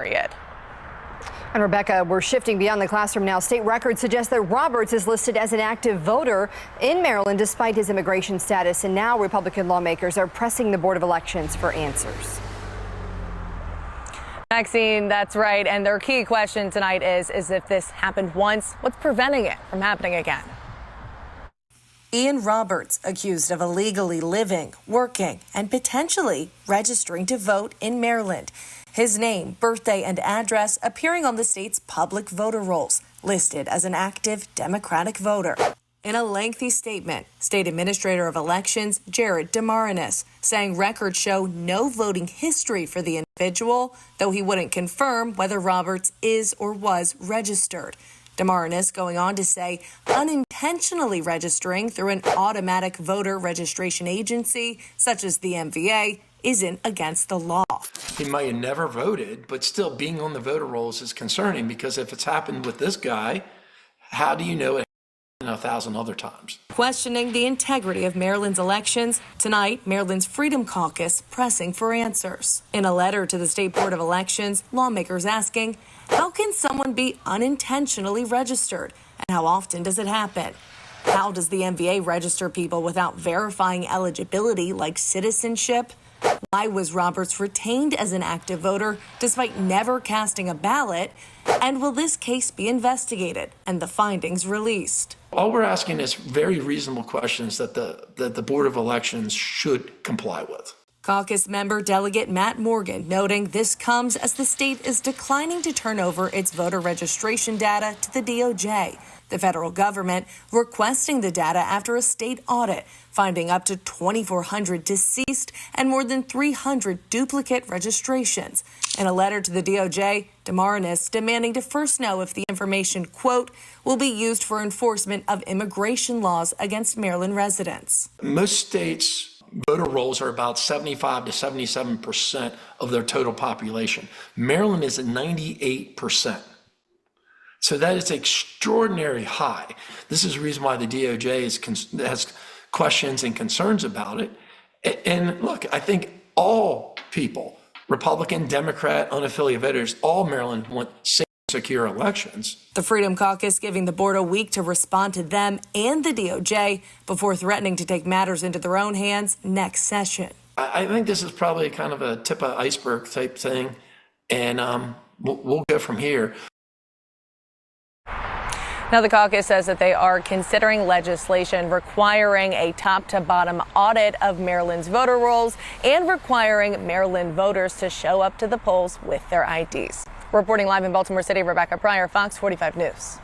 period. And Rebecca, we're shifting beyond the classroom now. State records suggest that Roberts is listed as an active voter in Maryland despite his immigration status. And now Republican lawmakers are pressing the Board of Elections for answers. Maxine, that's right. And their key question tonight is if this happened once, what's preventing it from happening again? Ian Roberts, accused of illegally living, working, and potentially registering to vote in Maryland. His name, birthday, and address appearing on the state's public voter rolls, listed as an active Democratic voter. In a lengthy statement, State Administrator of Elections Jared DeMarinis saying records show no voting history for the individual, though he wouldn't confirm whether Roberts is or was registered. DeMarinis going on to say unintentionally registering through an automatic voter registration agency, such as the MVA, isn't against the law. He might have never voted, but still being on the voter rolls is concerning, because if it's happened with this guy, how do you know it happened 1,000 other times? Questioning the integrity of Maryland's elections, tonight, Maryland's Freedom Caucus pressing for answers. In a letter to the State Board of Elections, lawmakers asking, how can someone be unintentionally registered, and how often does it happen? How does the MVA register people without verifying eligibility like citizenship? Why was Roberts retained as an active voter despite never casting a ballot? And will this case be investigated and the findings released? All we're asking is very reasonable questions that the Board of Elections should comply with. Caucus member Delegate Matt Morgan noting this comes as the state is declining to turn over its voter registration data to the DOJ. The federal government requesting the data after a state audit, finding up to 2,400 deceased and more than 300 duplicate registrations. In a letter to the DOJ, DeMarinis demanding to first know if the information, quote, will be used for enforcement of immigration laws against Maryland residents. Most states' voter rolls are about 75 to 77% of their total population. Maryland is at 98%. So that is extraordinarily high. This is the reason why the DOJ has questions and concerns about it. And look, I think all people, Republican, Democrat, unaffiliated voters, all Maryland want safe, secure elections. The Freedom Caucus giving the board a week to respond to them and the DOJ before threatening to take matters into their own hands next session. I think this is probably kind of a tip of iceberg type thing, and we'll go from here. Now, the caucus says that they are considering legislation requiring a top-to-bottom audit of Maryland's voter rolls and requiring Maryland voters to show up to the polls with their IDs. Reporting live in Baltimore City, Rebecca Pryor, Fox 45 News.